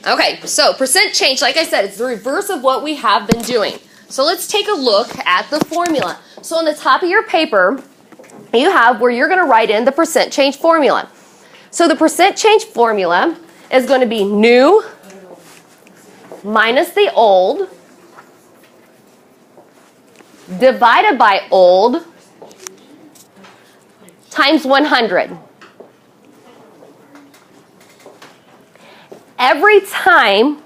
Okay, so percent change, like I said, it's the reverse of what we have been doing. So let's take a look at the formula. So on the top of your paper, you have where you're going to write in the percent change formula. So the percent change formula is going to be new minus the old divided by old times 100. Every time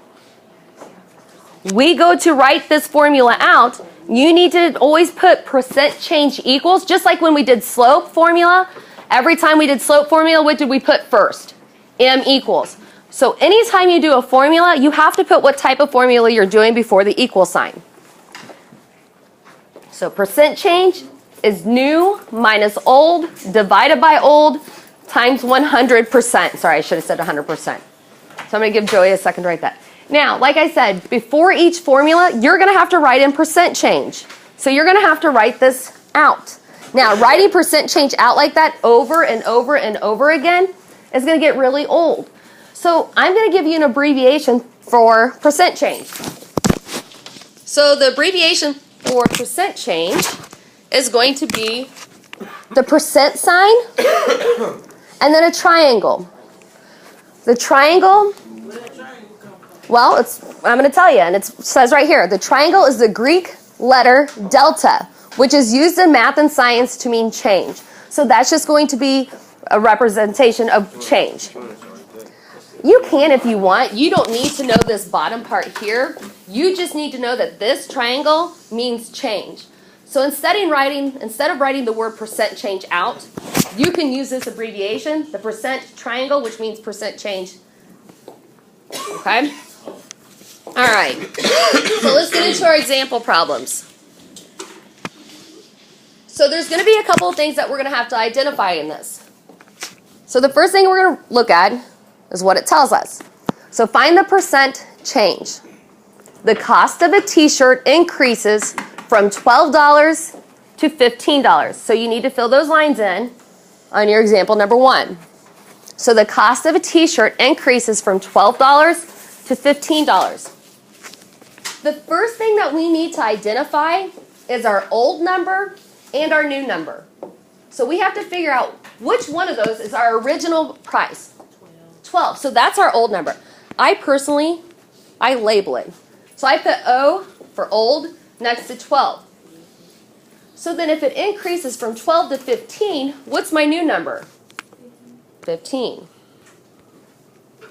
we go to write this formula out, you need to always put percent change equals, just like when we did slope formula. Every time we did slope formula, what did we put first? M equals. So anytime you do a formula, you have to put what type of formula you're doing before the equal sign. So percent change is new minus old divided by old times 100%. Sorry, I should have said 100%. So I'm going to give Joey a second to write that. Now, like I said, before each formula, you're going to have to write in percent change. So you're going to have to write this out. Now, writing percent change out like that over and over and over again is going to get really old. So I'm going to give you an abbreviation for percent change. So the abbreviation for percent change is going to be the percent sign and then a triangle. The triangle, well, I'm going to tell you, and it says right here, the triangle is the Greek letter delta, which is used in math and science to mean change. So that's just going to be a representation of change. You can if you want. You don't need to know this bottom part here. You just need to know that this triangle means change. So instead of writing the word percent change out, you can use this abbreviation, the percent triangle, which means percent change. Okay? All right. So let's get into our example problems. So there's going to be a couple of things that we're going to have to identify in this. So the first thing we're going to look at is what it tells us. So find the percent change. The cost of a t-shirt increases from $12 to $15. So you need to fill those lines in on your example number 1. So the cost of a t-shirt increases from $12 to $15. The first thing that we need to identify is our old number and our new number. So we have to figure out which one of those is our original price. 12. So that's our old number. I label it. So I put O for old next to 12. So then if it increases from 12 to 15, what's my new number? 15.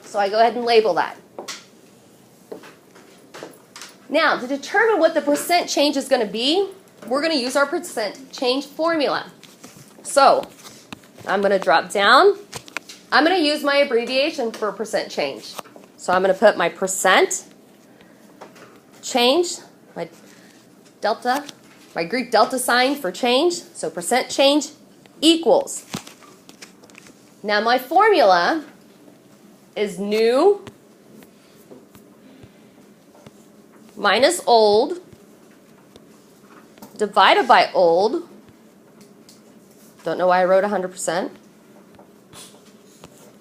So I go ahead and label that. Now, to determine what the percent change is going to be, we're going to use our percent change formula. So I'm going to drop down. I'm going to use my abbreviation for percent change. So I'm going to put my percent change, my delta, my Greek delta sign for change. So percent change equals. Now my formula is new minus old divided by old. Don't know why I wrote 100%.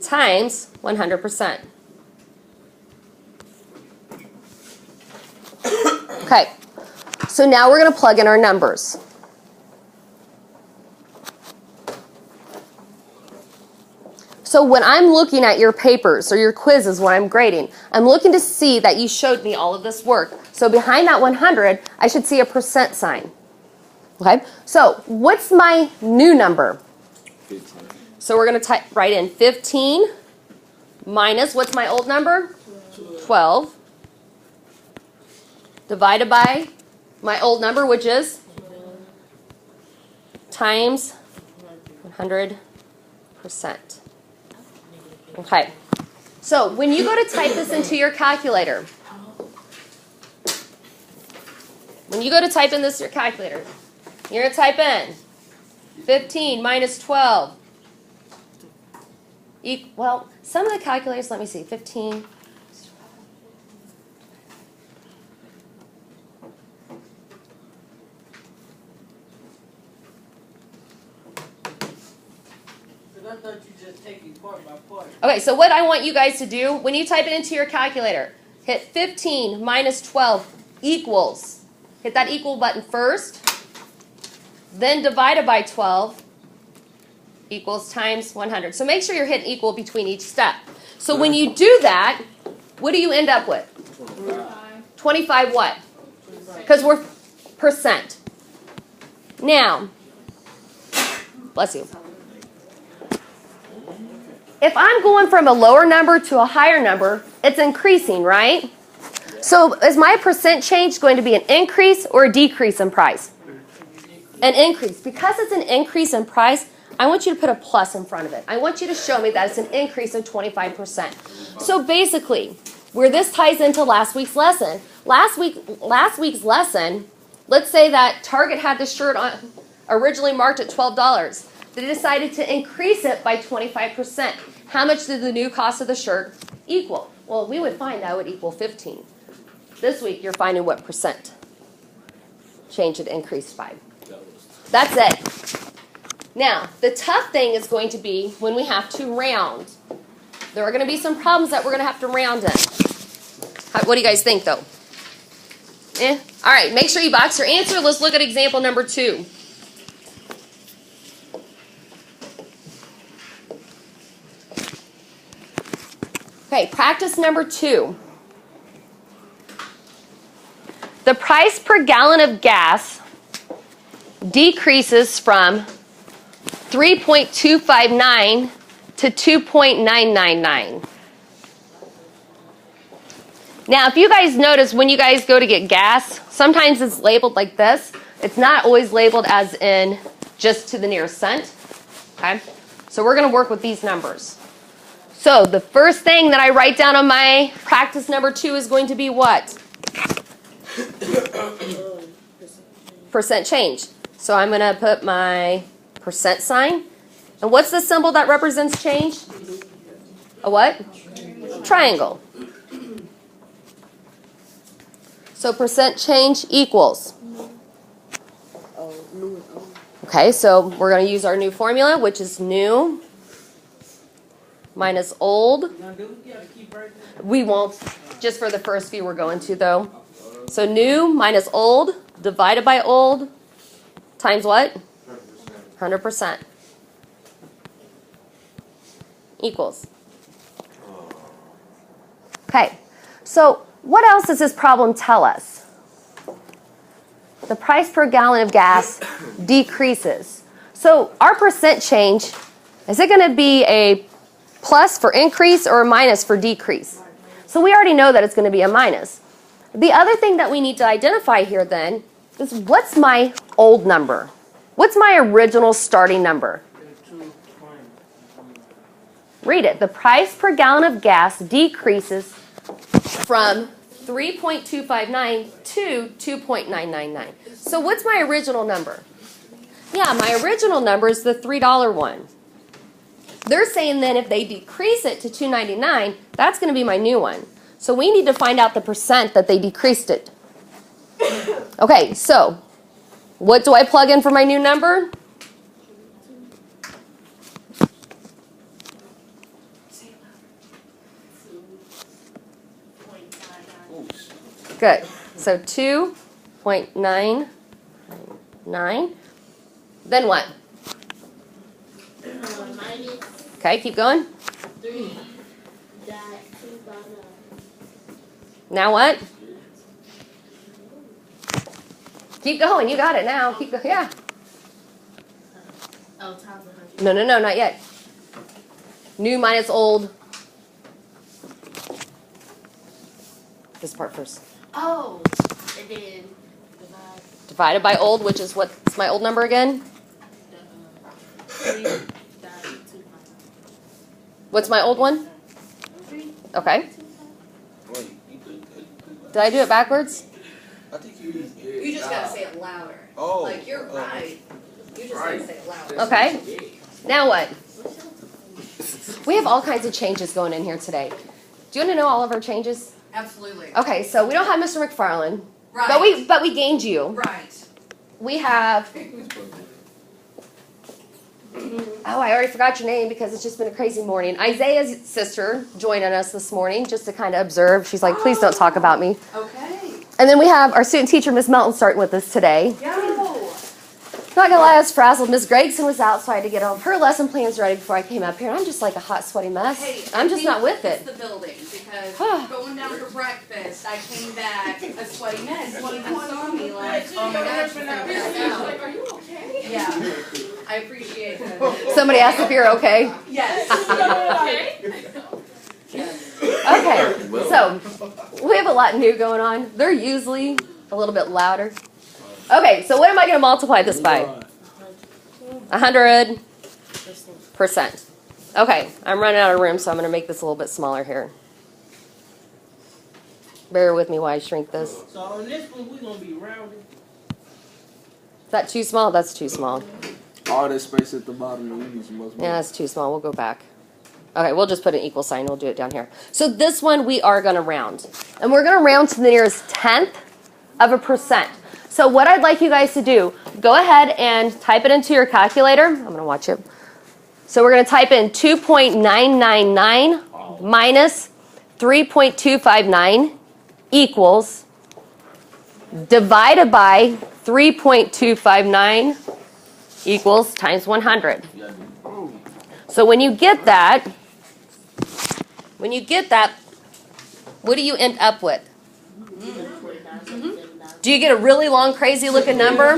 Times 100%. Okay, so now we're going to plug in our numbers. So when I'm looking at your papers or your quizzes when I'm grading, I'm looking to see that you showed me all of this work. So behind that 100, I should see a percent sign. Okay, so what's my new number? 15. So we're going to write in 15 minus, what's my old number? 12. Divided by my old number, which is? Times 100%. Okay. So when you go to type this into your calculator, you're going to type in 15 minus 12. Well, some of the calculators, let me see, 15. I thought you just taking part by part. Okay, so what I want you guys to do, when you type it into your calculator, hit 15 minus 12 equals. Hit that equal button first, then divided by 12 equals times 100. So make sure you're hitting equal between each step. So when you do that, what do you end up with? 25 what? Because we're percent. Now, bless you. If I'm going from a lower number to a higher number, it's increasing, right? So is my percent change going to be an increase or a decrease in price? An increase. Because it's an increase in price, I want you to put a plus in front of it. I want you to show me that it's an increase of 25%. So basically, where this ties into last week's lesson, last week's lesson, let's say that Target had this shirt on, originally marked at $12. They decided to increase it by 25%. How much did the new cost of the shirt equal? Well, we would find that would equal 15. This week, you're finding what percent change it increased by. That's it. Now, the tough thing is going to be when we have to round. There are going to be some problems that we're going to have to round in. What do you guys think, though? All right, make sure you box your answer. Let's look at example number 2. Okay, practice number 2. The price per gallon of gas decreases from 3.259 to 2.999. Now, if you guys notice, when you guys go to get gas, sometimes it's labeled like this. It's not always labeled as in just to the nearest cent. Okay? So we're going to work with these numbers. So the first thing that I write down on my practice number 2 is going to be what? Percent change. So I'm going to put my percent sign. And what's the symbol that represents change? A what? Triangle. So percent change equals. Okay, so we're going to use our new formula, which is new minus old. We won't, just for the first few we're going to, though. So new minus old divided by old times what? 100%. Equals. Okay, so what else does this problem tell us? The price per gallon of gas decreases. So our percent change, is it going to be a plus for increase or a minus for decrease? So we already know that it's going to be a minus. The other thing that we need to identify here then is what's my old number? What's my original starting number? Read it. The price per gallon of gas decreases from 3.259 to 2.999. So what's my original number? Yeah, my original number is the $3 one. They're saying then if they decrease it to $2.99, that's going to be my new one. So we need to find out the percent that they decreased it. Okay, so what do I plug in for my new number? Good. So 2.99. Then what? Okay, keep going. Now what? Keep going. You got it now. Keep going. Yeah. No, not yet. New minus old. This part first. Oh, and then Divided by old, which is what's my old number again? What's my old one? Okay. Did I do it backwards? I think you just gotta say it louder. Oh. Like you're right. You just gotta say it louder. Okay. Now what? We have all kinds of changes going in here today. Do you want to know all of our changes? Absolutely. Okay, so we don't have Mr. McFarland. Right. But we gained you. Right. We have Oh, I already forgot your name because it's just been a crazy morning. Isaiah's sister joining us this morning just to kind of observe. She's like, please don't talk about me. Okay. And then we have our student teacher, Miss Melton, starting with us today. Yo. Not gonna lie, I was frazzled. Miss Gregson was out, so I had to get all of her lesson plans ready before I came up here. I'm just like a hot, sweaty mess. Hey, I'm just not with it's it. the building because going down for breakfast, I came back a sweaty mess. One of them saw me like, oh my gosh, you're gonna pass out. Are you okay? Yeah. I appreciate that. Somebody asked if you're okay. Yes. Okay, so we have a lot new going on. They're usually a little bit louder. Okay, so what am I going to multiply this by? 100%. Okay, I'm running out of room, so I'm going to make this a little bit smaller here. Bear with me while I shrink this. So on this one, we're going to be rounded. Is that too small? That's too small. All that space at the bottom, we need some more. Yeah, that's too small. We'll go back. Okay, we'll just put an equal sign. We'll do it down here. So this one we are going to round. And we're going to round to the nearest 10th of a percent. So what I'd like you guys to do, go ahead and type it into your calculator. I'm going to watch it. So we're going to type in 2.999 minus 3.259 equals divided by 3.259 equals times 100. So when you get that, what do you end up with? Do you get a really long, crazy looking number?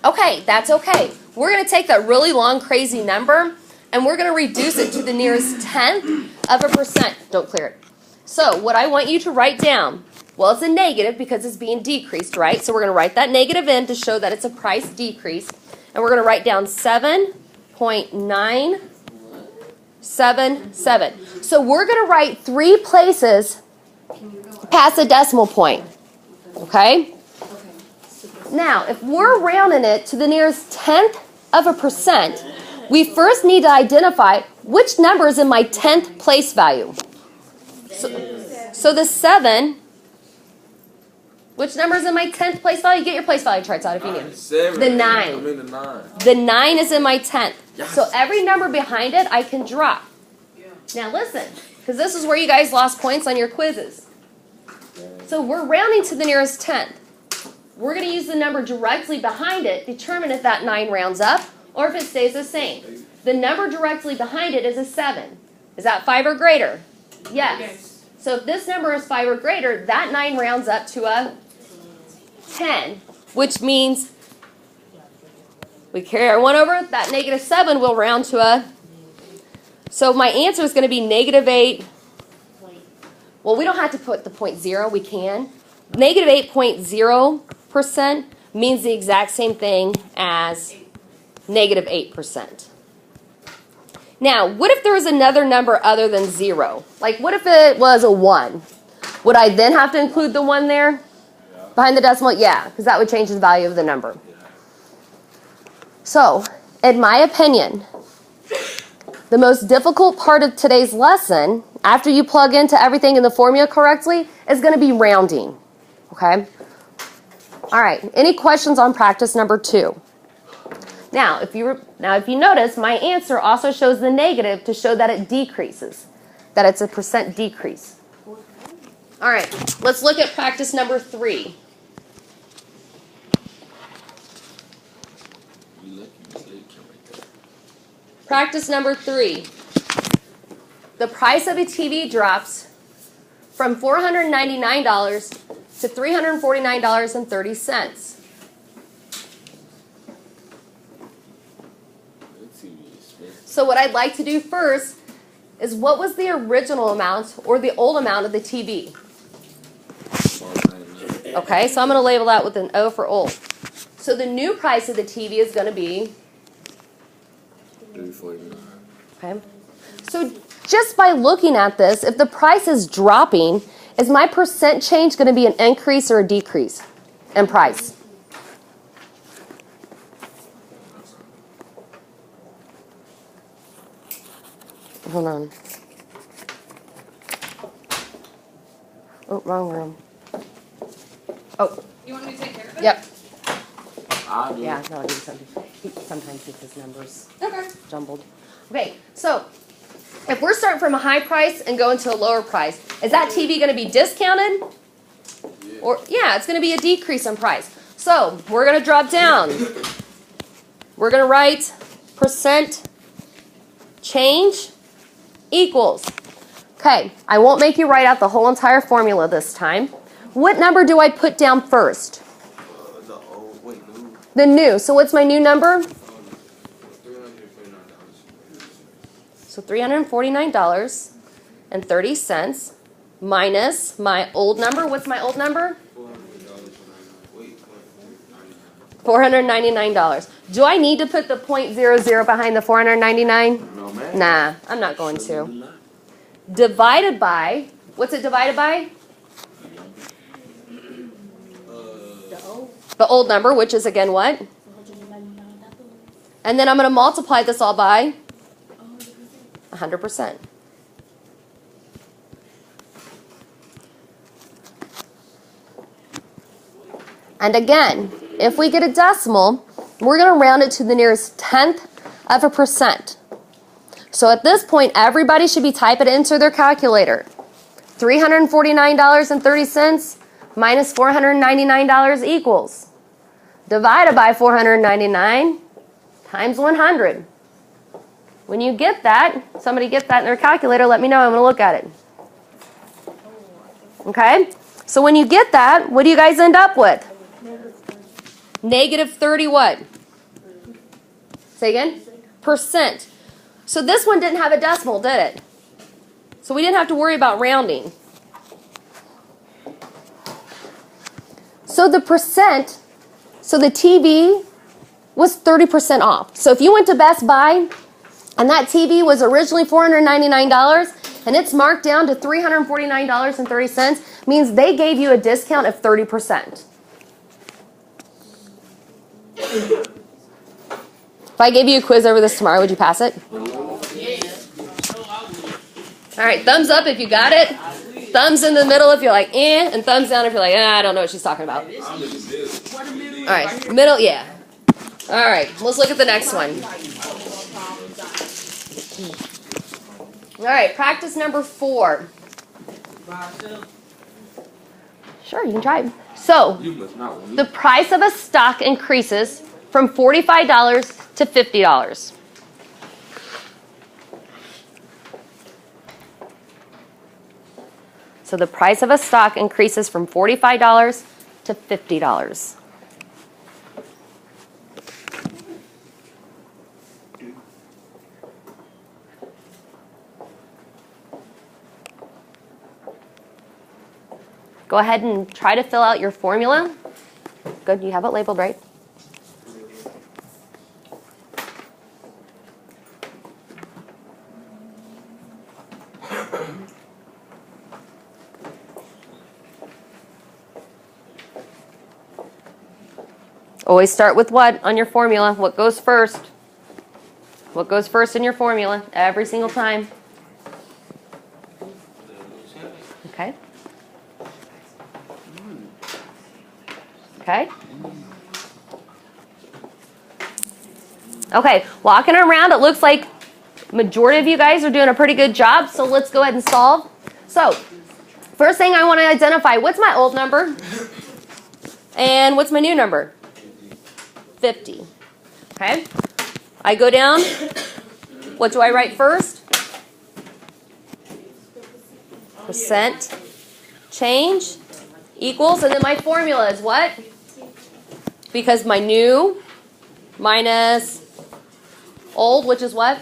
Okay, that's okay. We're going to take that really long, crazy number, and we're going to reduce it to the nearest 10th of a percent. Don't clear it. So what I want you to write down, well, it's a negative because it's being decreased, right? So we're going to write that negative in to show that it's a price decrease. And we're going to write down 7.977. So we're going to write 3 places past the decimal point. Okay? Now, if we're rounding it to the nearest 10th of a percent, we first need to identify which number is in my 10th place value. So the 7, which number is in my 10th place value? Get your place value charts out if you need. 7. The 9. I'm in the 9. The 9 is in my 10th. Yes. So every number behind it, I can drop. Now listen, because this is where you guys lost points on your quizzes. So we're rounding to the nearest 10th. We're going to use the number directly behind it, determine if that 9 rounds up or if it stays the same. The number directly behind it is a 7. Is that 5 or greater? Yes. So if this number is 5 or greater, that 9 rounds up to a 10, which means we carry our 1 over, that negative 7 will round to a, so my answer is going to be negative 8. Well, we don't have to put the 0.0, we can. Negative 8.0% means the exact same thing as negative 8%. Now, what if there was another number other than 0? Like, what if it was a 1? Would I then have to include the 1 there? Behind the decimal? Yeah, because that would change the value of the number. So, in my opinion, the most difficult part of today's lesson, after you plug into everything in the formula correctly, is going to be rounding. Okay? All right. Any questions on practice number 2? Now, if you notice, my answer also shows the negative to show that it decreases, that it's a percent decrease. All right. Let's look at practice number 3. Practice number 3. The price of a TV drops from $499 to $349.30. So what I'd like to do first is what was the original amount or the old amount of the TV? Okay, so I'm going to label that with an O for old. So the new price of the TV is going to be $349. Okay. So just by looking at this, if the price is dropping, is my percent change going to be an increase or a decrease in price? Hold on. Oh, wrong room. Oh. You want me to take care of it? Yep. I do. Yeah, no, I do something. He sometimes gets his numbers Okay. jumbled. Okay, so if we're starting from a high price and going to a lower price, is that TV going to be discounted? Or yeah, it's going to be a decrease in price. So we're going to drop down. We're going to write percent change equals. Okay, I won't make you write out the whole entire formula this time. What number do I put down first? The old, wait, new. The new. So what's my new number? So $349.30 minus my old number. What's my old number? $499. Do I need to put the 0.00 behind the 499? No, man. Nah, I'm not going to. Divided by, what's it divided by? The old number, which is again what? And then I'm going to multiply this all by 100%. And again, if we get a decimal, we're going to round it to the nearest tenth of a percent. So at this point, everybody should be typing it into their calculator. $349.30 minus $499 equals. Divided by 499 times 100. When you get that, somebody get that in their calculator, let me know. I'm going to look at it. Okay? So when you get that, what do you guys end up with? Negative 30 what? Say again? Percent. So this one didn't have a decimal, did it? So we didn't have to worry about rounding. So the percent, so the TV was 30% off. So if you went to Best Buy and that TV was originally $499 and it's marked down to $349.30, means they gave you a discount of 30%. If I gave you a quiz over this tomorrow, would you pass it? All right, thumbs up if you got it. Thumbs in the middle if you're like, eh, and thumbs down if you're like, I don't know what she's talking about. All right, middle, yeah. All right, let's look at the next one. All right, practice number 4. Sure, you can try it. So, the price of a stock increases from $45 to $50. So the price of a stock increases from $45 to $50. Go ahead and try to fill out your formula. Good, you have it labeled, right? Always start with what on your formula? What goes first? What goes first in your formula every single time? Okay. Okay. Okay, walking around, it looks like majority of you guys are doing a pretty good job, so let's go ahead and solve. So, first thing I want to identify, what's my old number? And what's my new number? 50. Okay. I go down. What do I write first? Percent change equals, and then my formula is what? Because my new minus old, which is what?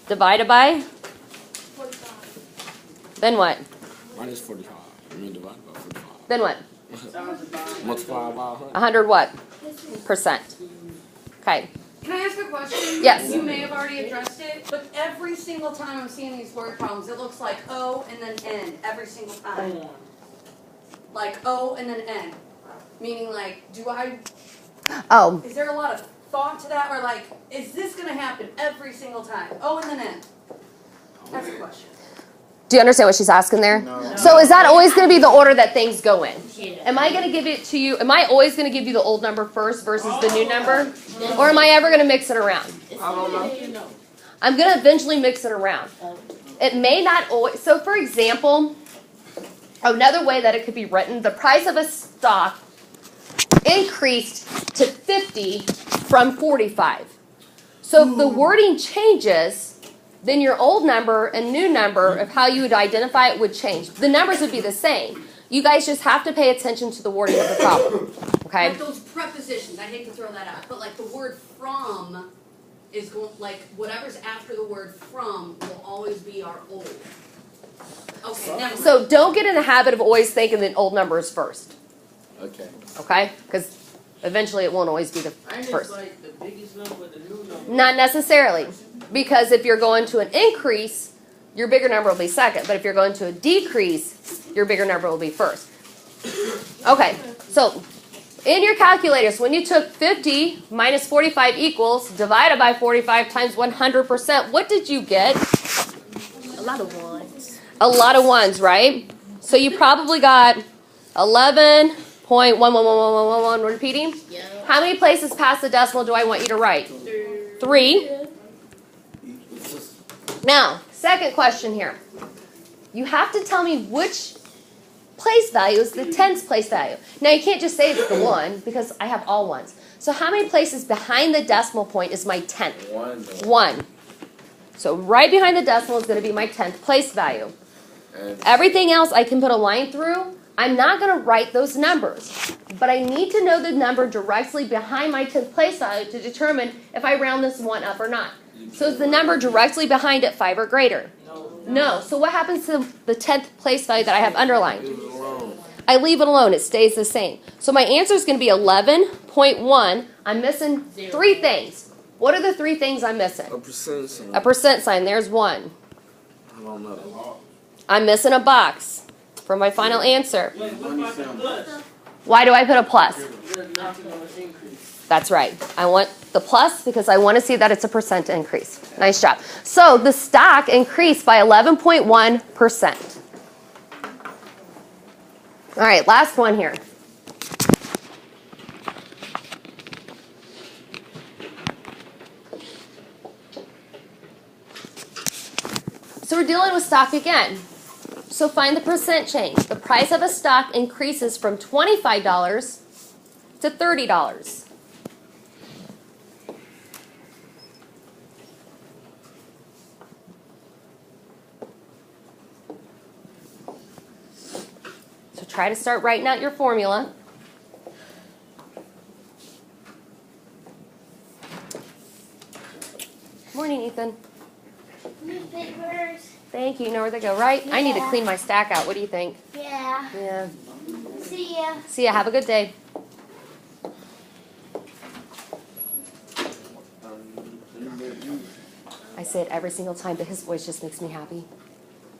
Divided by? Then what? Minus 45. I mean, divided by 45. Then what? Multiply by 100. 100 what? Percent. Okay. Can I ask a question? Yes. You may have already addressed it, but every single time I'm seeing these word problems, it looks like O and then N every single time. Like O and then N. Meaning like, Oh, is there a lot of thought to that? Or like, is this going to happen every single time? O and then N. That's the question. do you understand what she's asking there? No. So is that always going to be the order that things go in? Am I going to give it to you? Am I always going to give you the old number first versus the new number? Or am I ever going to mix it around? I don't know. I'm going to eventually mix it around. It may not always. So, for example, another way that it could be written, the price of a stock increased to 50 from 45. So if the wording changes, then your old number and new number of how you would identify it would change. The numbers would be the same. You guys just have to pay attention to the wording of the problem. Okay? Like those prepositions, I hate to throw that out, but like the word from is going, like whatever's after the word from will always be our old. Okay, never mind. So don't get in the habit of always thinking that old number is first. Okay. Okay? Because eventually it won't always be the I just first. like the biggest number, the new number. Not necessarily. Because if you're going to an increase, your bigger number will be second. But if you're going to a decrease, your bigger number will be first. Okay, so in your calculators, when you took 50 minus 45 equals, divided by 45 times 100%, what did you get? A lot of ones. A lot of ones, right? So you probably got 11.111111, repeating? Yeah. How many places past the decimal do I want you to write? 3. Now, second question here. You have to tell me which place value is the tens place value. Now, you can't just say it's the 1 because I have all ones. So how many places behind the decimal point is my tenth? 1. So right behind the decimal is going to be my 10th place value. Everything else I can put a line through. I'm not going to write those numbers. But I need to know the number directly behind my 10th place value to determine if I round this 1 up or not. So is the number directly behind it 5 or greater? No. So what happens to the 10th place value that I have underlined? I leave it alone. It stays the same. So my answer is going to be 11.1. I'm missing 3 things. What are the 3 things I'm missing? A percent sign. A percent sign. There's 1. I don't know. I'm missing a box for my final answer. Wait, what about the plus? Why do I put a plus? There's nothing on the increase. That's right. I want the plus because I want to see that it's a percent increase. Nice job. So the stock increased by 11.1%. All right, last one here. So we're dealing with stock again. So find the percent change. The price of a stock increases from $25 to $30. So try to start writing out your formula. Morning, Ethan. Newspapers. Thank you. You know where they go, right? I need to clean my stack out. What do you think? Yeah. Yeah. See ya. See ya. Have a good day. I say it every single time, but his voice just makes me happy.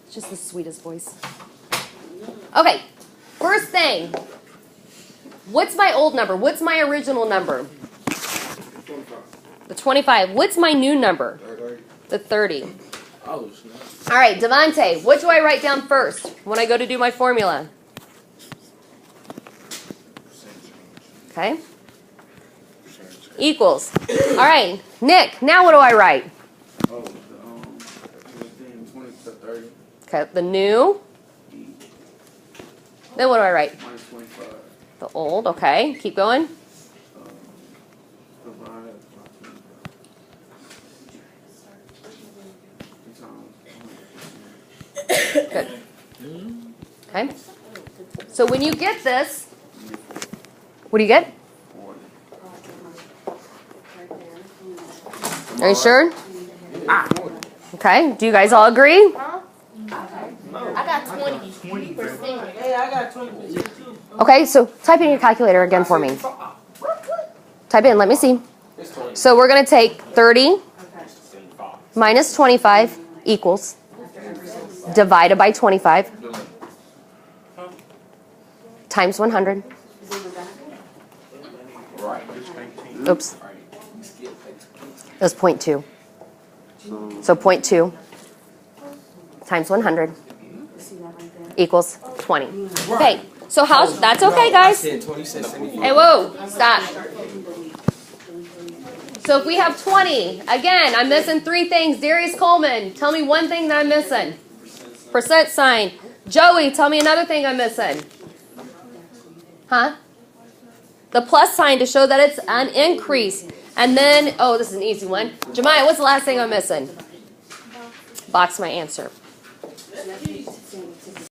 It's just the sweetest voice. Okay, first thing. What's my old number? What's my original number? The 25. What's my new number? The 30. Oh, snap. All right, Devontae, what do I write down first when I go to do my formula? Okay. Equals. All right, Nick, now what do I write? Oh, the 20 to 30 Okay, the new. Then what do I write? minus 25. The old, okay. Keep going. Divided by 25. Good. Okay. So when you get this, what do you get? 40. Are you sure? Okay. Do you guys all agree? I got 20%. Hey, I got 20% too. Okay, so type in your calculator again for me. Type in, let me see. So we're going to take 30 minus 25 equals divided by 25 times 100. Oops. That's 0.2. So 0.2 times 100 equals 20. Okay, So that's okay, guys. said 20 cents. Hey, whoa, stop. So if we have 20, again, I'm missing 3 things. Darius Coleman, tell me one thing that I'm missing. Percent sign. Joey, tell me another thing I'm missing. Huh? The plus sign to show that it's an increase. And then, oh, this is an easy one. Jemiah, what's the last thing I'm missing? Box my answer.